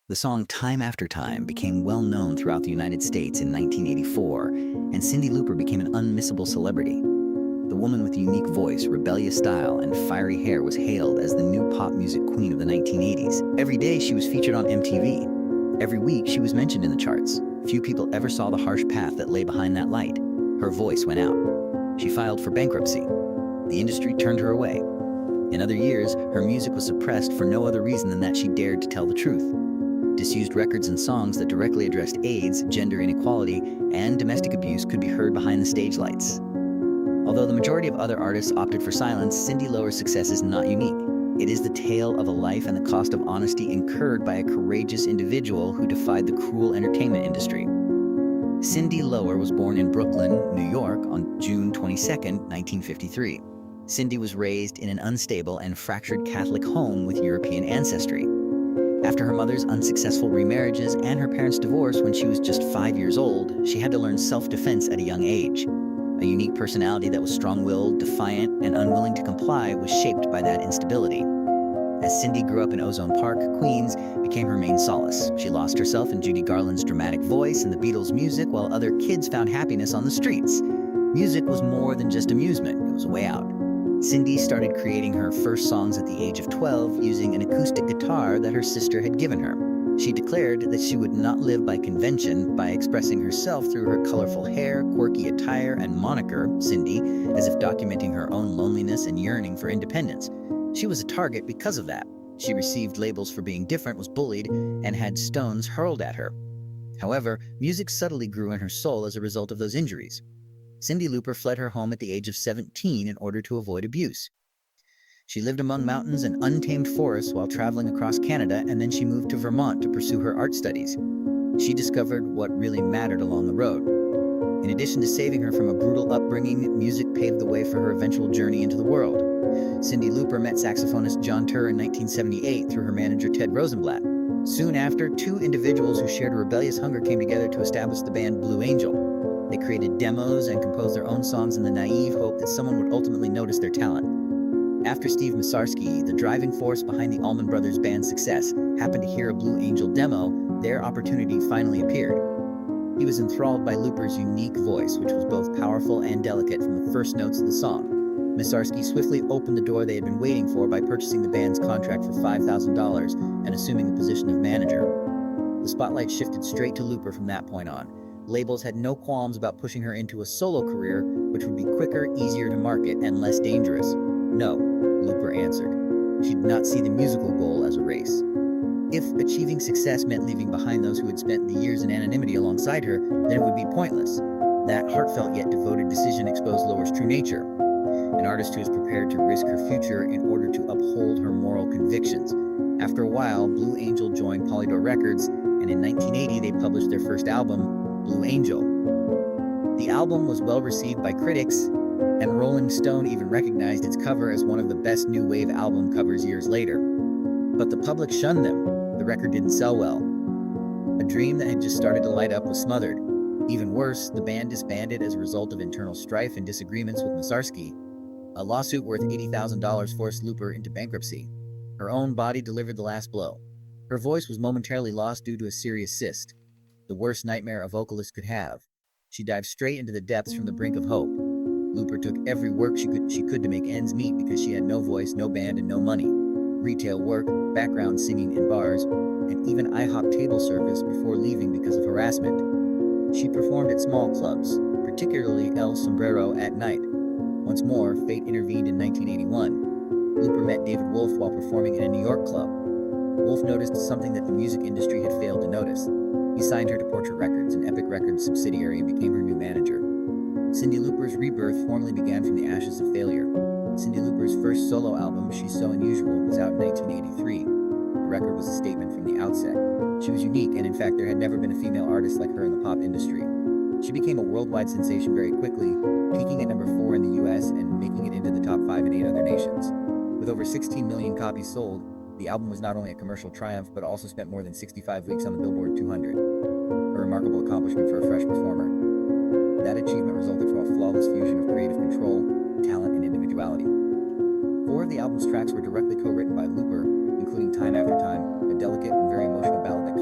The song Time After Time became well known throughout the United States in 1984, and Cyndi Lauper became an unmissable celebrity. The woman with a unique voice, rebellious style, and fiery hair was hailed as the new pop music queen of the 1980s. Every day she was featured on MTV. Every week she was mentioned in the charts. Few people ever saw the harsh path that lay behind that light. Her voice went out. She filed for bankruptcy. The industry turned her away. In other years, her music was suppressed for no other reason than that she dared to tell the truth. Disused records and songs that directly addressed AIDS, gender inequality, and domestic abuse could be heard behind the stage lights. Although the majority of other artists opted for silence, Cyndi Lauper's success is not unique. It is the tale of a life and the cost of honesty incurred by a courageous individual who defied the cruel entertainment industry. Cyndi Lauper was born in Brooklyn, New York on June 22, 1953. Cyndi was raised in an unstable and fractured Catholic home with European ancestry. After her mother's unsuccessful remarriages and her parents' divorce when she was just 5 years old, she had to learn self-defense at a young age. A unique personality that was strong-willed, defiant, and unwilling to comply was shaped by that instability. As Cyndi grew up in Ozone Park, Queens became her main solace. She lost herself in Judy Garland's dramatic voice and the Beatles' music, while other kids found happiness on the streets. Music was more than just amusement, it was a way out. Cyndi started creating her first songs at the age of 12 using an acoustic guitar that her sister had given her. She declared that she would not live by convention by expressing herself through her colorful hair, quirky attire, and moniker, Cyndi, as if documenting her own loneliness and yearning for independence. She was a target because of that. She received labels for being different, was bullied, and had stones hurled at her. However, music subtly grew in her soul as a result of those injuries. Cyndi Lauper fled her home at the age of 17 in order to avoid abuse. She lived among mountains and untamed forests while traveling across Canada, and then she moved to Vermont to pursue her art studies. She discovered what really mattered along the road. In addition to saving her from a brutal upbringing, music paved the way for her eventual journey into the world. Cyndi Lauper met saxophonist John Turr in 1978 through her manager Ted Rosenblatt. Soon after, two individuals who shared a rebellious hunger came together to establish the band Blue Angel. They created demos and composed their own songs in the naive hope that someone would ultimately notice their talent. After Steve Mussorgsky, the driving force behind the Allman Brothers band's success, happened to hear a Blue Angel demo, their opportunity finally appeared. He was enthralled by Lauper's unique voice, which was both powerful and delicate from the first notes of the song. Mussorgsky swiftly opened the door they had been waiting for by purchasing the band's contract for $5,000 and assuming the position of manager. The spotlight shifted straight to Lauper from that point on. Labels had no qualms about pushing her into a solo career, which would be quicker, easier to market, and less dangerous. No, Lauper answered. She did not see the musical goal as a race. If achieving success meant leaving behind those who had spent the years in anonymity alongside her, then it would be pointless. That heartfelt yet devoted decision exposed Lauper's true nature. An artist who is prepared to risk her future in order to uphold her moral convictions. After a while, Blue Angel joined Polydor Records, and in 1980 they published their first album, Blue Angel. The album was well received by critics, and Rolling Stone even recognized its cover as one of the best new wave album covers years later. But the public shunned them. The record didn't sell well. A dream that had just started to light up was smothered. Even worse, the band disbanded as a result of internal strife and disagreements with Mussorgsky. A lawsuit worth $80,000 forced Lauper into bankruptcy. Her own body delivered the last blow. Her voice was momentarily lost due to a serious cyst, the worst nightmare a vocalist could have. She dived straight into the depths from the brink of hope. Lauper took every work she could to make ends meet because she had no voice, no band, and no money. Retail work, background singing in bars, and even IHOP table service before leaving because of harassment. She performed at small clubs, particularly El Sombrero at night. Once more, fate intervened in 1981. Lauper met David Wolff while performing in a New York club. Wolff noticed something that the music industry had failed to notice. He signed her to Portrait Records, an Epic Records subsidiary, and became her new manager. Cyndi Lauper's rebirth formally began from the ashes of failure. Cyndi Lauper's first solo album, She's So Unusual, was out in 1983. The record was a statement from the outset. She was unique, and in fact, there had never been a female artist like her in the pop industry. She became a worldwide sensation very quickly, peaking at number 4 in the US and making it into the top 5 in 8 other nations. With over 16 million copies sold, the album was not only a commercial triumph, but also spent more than 65 weeks on the Billboard 200. A remarkable accomplishment for a fresh performer. That achievement resulted from a flawless fusion of creative control, talent, and individuality. 4 of the album's tracks were directly co-written by Lauper, including Time After Time, a delicate and very emotional ballad that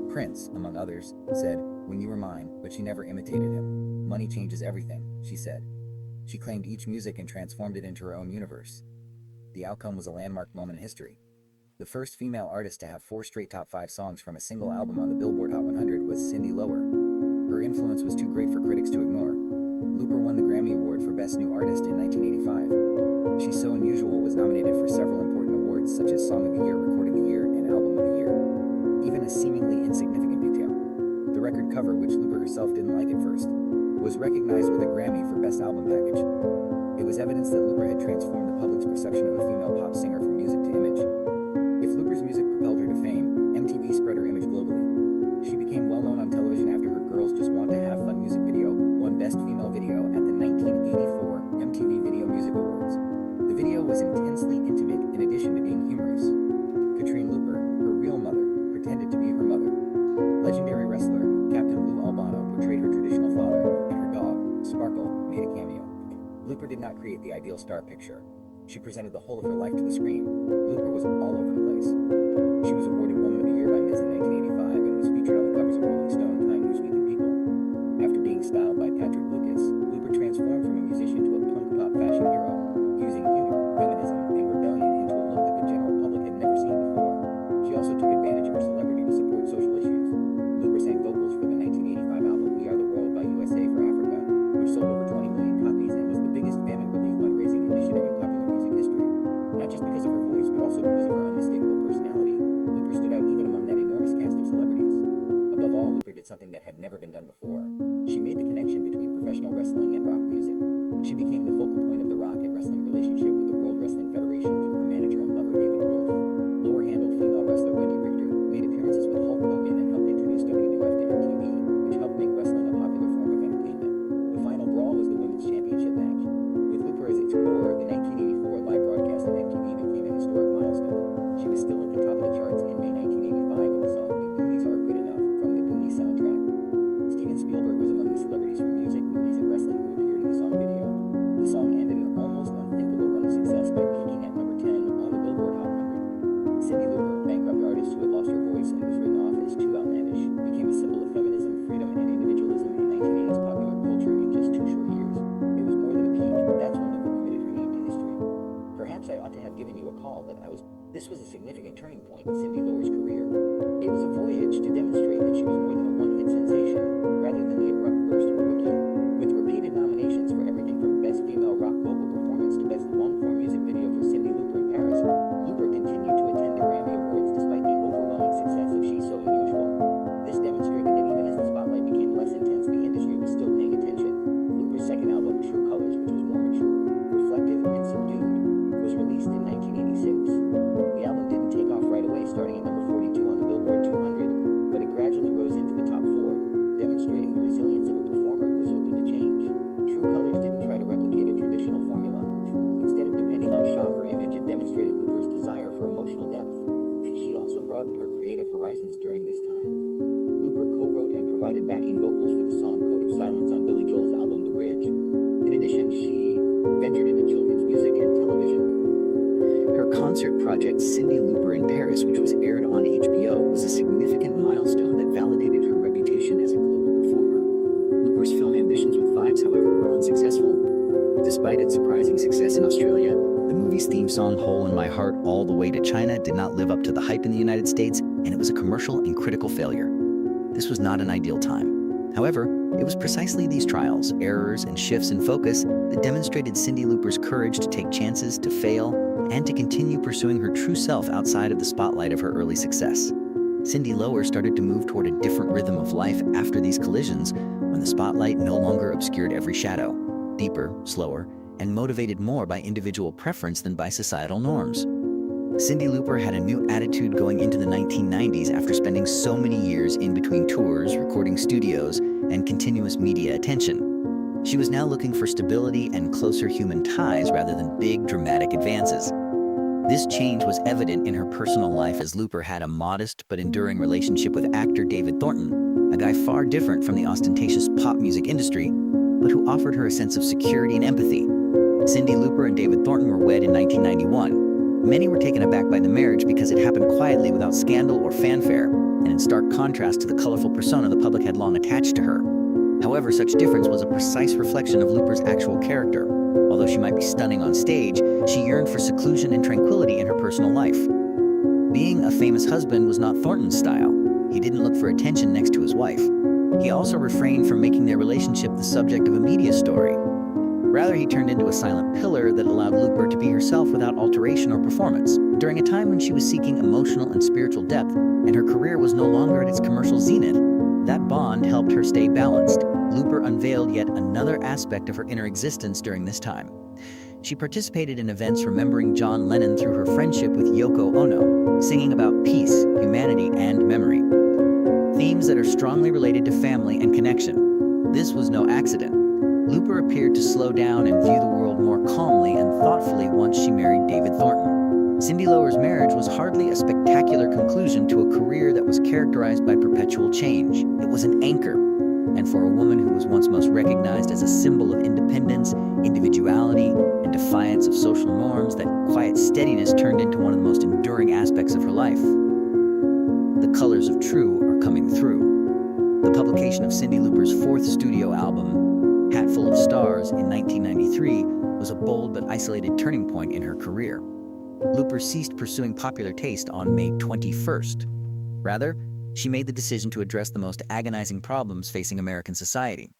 Prince, among others, said, "When you were mine," but she never imitated him. "Money changes everything," she said. She claimed each music and transformed it into her own universe. The outcome was a landmark moment in history. The first female artist to have 4 straight top 5 songs from a single album on the Billboard Hot 100 was Cyndi Lauper. Her influence was too great for critics to ignore. Lauper won the Grammy Award for Best New Artist in 1985. She's So Unusual was nominated for several important awards such as Song of the Year, Record of the Year, and Album of the Year. Even a seemingly insignificant detail, the record cover, which Lauper herself didn't like at first, was recognized with a Grammy for Best Album Package. It was evidence that Lauper had transformed the public's perception of a female pop singer from music to image. If Lauper's music propelled her to fame, MTV spread her image globally. She became well known on television after her Girls Just Want to Have Fun music video won Best Female Video at the 1984 MTV Video Music Awards. The video was intensely intimate in addition to being humorous. Katrine Lauper, her real mother, pretended to be her mother. Legendary wrestler Captain Lou Albano portrayed her traditional father, and her dog, Sparkle, made a cameo. Lauper did not create the ideal star picture. She presented the whole of her life to the screen. Lauper was all over the place. She was awarded Woman of the Year by Ms. in 1985 and was featured on the covers of Rolling Stone, Time, Newsweek, and People. After being styled by Patrick Lucas, Lauper transformed from a musician to a punk pop fashion hero, using humor, feminism, and rebellion into a look that the general public had never seen before. She also took advantage of her celebrity to support social issues. Lauper sang vocals for the 1985 album We Are the World by USA for Africa, which sold over 20 million copies and was the biggest famine relief fundraising initiative in popular music history. Not just because of her voice, but also because of her unmistakable personality, Lauper stood out even among that enormous cast of celebrities. Above all, Lauper did something that had never been done before. She made the connection between professional wrestling and rock music. She became the focal point of the rock and wrestling relationship with the World Wrestling Federation through her manager and lover David Wolf. Lauper handled female wrestler Wendy Richter, made appearances with Hulk Hogan, and helped introduce WWF to MTV, which helped make wrestling a popular form of entertainment. The final brawl was the women's championship match. With Lauper as its core, the 1984 live broadcast on MTV became a historic milestone. She was still at the top of the charts in May 1985 with the song The Goonies Are Good Enough from the Goonies soundtrack. Steven Spielberg was among the celebrities from music, movies, and wrestling who appeared in the song video. The song ended an almost unthinkable run of success by peaking at number 10 on the Billboard Hot 100. Cyndi Lauper, a bankrupt artist who had lost her voice and was written off as too outlandish, became a symbol of feminism, freedom, and individualism in 1980s popular culture in just 2 short years. It was more than a peak. That's when Lauper committed her name to history. Perhaps I ought to have given you a call, but this was a significant turning point in Cyndi Lauper's career. It was a voyage to demonstrate that she was more than a one-hit sensation, rather than the abrupt burst of a rookie. With repeated nominations for everything from Best Female Rock Vocal Performance to Best Long-Form Music Video for Cyndi Lauper in Paris, Lauper continued to attend the Grammy Awards despite the overwhelming success of She's So Unusual. This demonstrated that even as the spotlight became less intense, the industry was still paying attention. Lauper's second album, True Colors, which was more mature, reflective, and subdued, was released in 1986. The album didn't take off right away, starting at number 42 on the Billboard 200, but it gradually rose into the top 4, demonstrating the resilience of a performer who was open to change. True Colors didn't try to replicate a traditional formula. Instead of depending on shock or image, it demonstrated Lauper's desire for emotional depth. She also broadened her creative horizons during this time. Lauper co-wrote and provided backing vocals for the song Code of Silence on Billy Joel's album The Bridge. In addition, she ventured into children's music and television. Her concert project, Cyndi Lauper in Paris, which was aired on HBO, was a significant milestone that validated her reputation as a global performer. Lauper's film ambitions with Vibes, however, were unsuccessful. Despite its surprising success in Australia, the movie's theme song, Hole in My Heart All the Way to China, did not live up to the hype in the United States, and it was a commercial and critical failure. This was not an ideal time. However, it was precisely these trials, errors, and shifts in focus that demonstrated Cyndi Lauper's courage to take chances, to fail, and to continue pursuing her true self outside of the spotlight of her early success. Cyndi Lauper started to move toward a different rhythm of life after these collisions, when the spotlight no longer obscured every shadow, deeper, slower, and motivated more by individual preference than by societal norms. Cyndi Lauper had a new attitude going into the 1990s after spending so many years in between tours, recording studios, and continuous media attention. She was now looking for stability and closer human ties rather than big, dramatic advances. This change was evident in her personal life, as Lauper had a modest but enduring relationship with actor David Thornton, a guy far different from the ostentatious pop music industry, but who offered her a sense of security and empathy. Cyndi Lauper and David Thornton were wed in 1991. Many were taken aback by the marriage because it happened quietly without scandal or fanfare. and in stark contrast to the colorful persona the public had long attached to her. However, such difference was a precise reflection of Lauper's actual character. Although she might be stunning on stage, she yearned for seclusion and tranquility in her personal life. Being a famous husband was not Thornton's style. He didn't look for attention next to his wife. He also refrained from making their relationship the subject of a media story. Rather, he turned into a silent pillar that allowed Lauper to be herself without alteration or performance. During a time when she was seeking emotional and spiritual depth, and her career was no longer at its commercial zenith, that bond helped her stay balanced. Lauper unveiled yet another aspect of her inner existence during this time. She participated in events remembering John Lennon through her friendship with Yoko Ono, singing about peace, humanity, and memory. Themes that are strongly related to family and connection. This was no accident. Lauper appeared to slow down and view the world more calmly and thoughtfully once she married David Thornton. Cyndi Lauper's marriage was hardly a spectacular conclusion to a career that was characterized by perpetual change. It was an anchor. And for a woman who was once most recognized as a symbol of independence, individuality, and defiance of social norms, that quiet steadiness turned into one of the most enduring aspects of her life. The colors of true are coming through. The publication of Cyndi Lauper's fourth studio album, Hatful of Stars, in 1993, was a bold but isolated turning point in her career. Lauper ceased pursuing popular taste on May 21st. Rather, she made the decision to address the most agonizing problems facing American society: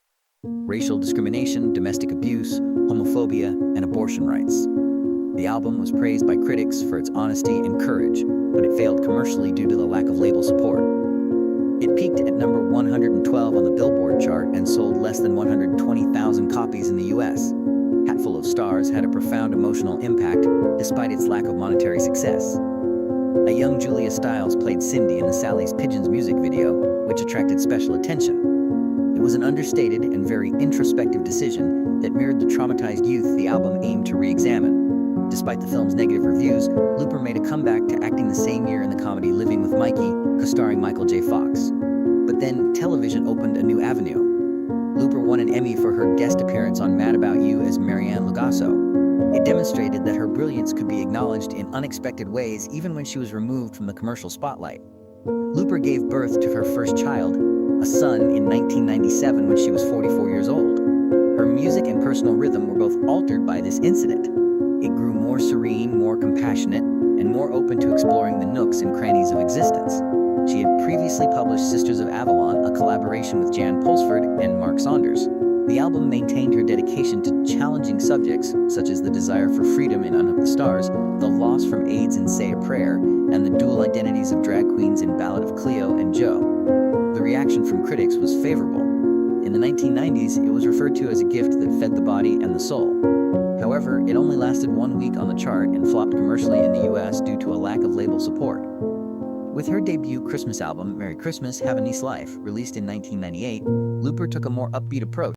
racial discrimination, domestic abuse, homophobia, and abortion rights. The album was praised by critics for its honesty and courage, but it failed commercially due to the lack of label support. It peaked at number 112 on the Billboard chart and sold less than 120,000 copies in the US. Hatful of Stars had a profound emotional impact despite its lack of monetary success. A young Julia Stiles played Cyndi in the Sally's Pigeons music video, which attracted special attention. It was an understated and very introspective decision that mirrored the traumatized youth the album aimed to re-examine. Despite the film's negative reviews, Lauper made a comeback to acting the same year in the comedy Living with Mikey, co-starring Michael J. Fox. But then television opened a new avenue. Lauper won an Emmy for her guest appearance on Mad About You as Marianne Lugasso. It demonstrated that her brilliance could be acknowledged in unexpected ways even when she was removed from the commercial spotlight. Lauper gave birth to her first child, a son, in 1997 when she was 44 years old. Her music and personal rhythm were both altered by this incident. It grew more serene, more compassionate, and more open to exploring the nooks and crannies of existence. She had previously published Sisters of Avalon, a collaboration with Jan Pulsford and Mark Saunders. The album maintained her dedication to challenging subjects, such as the desire for freedom in Unhook the Stars, the loss from AIDS in Say a Prayer, and the dual identities of drag queens in Ballad of Cleo and Joe. The reaction from critics was favorable. In the 1990s, it was referred to as a gift that fed the body and the soul. However, it only lasted 1 week on the chart and flopped commercially in the US due to a lack of label support. With her debut Christmas album, Merry Christmas, Have a Nice Life, released in 1998, Lauper took a more upbeat approach.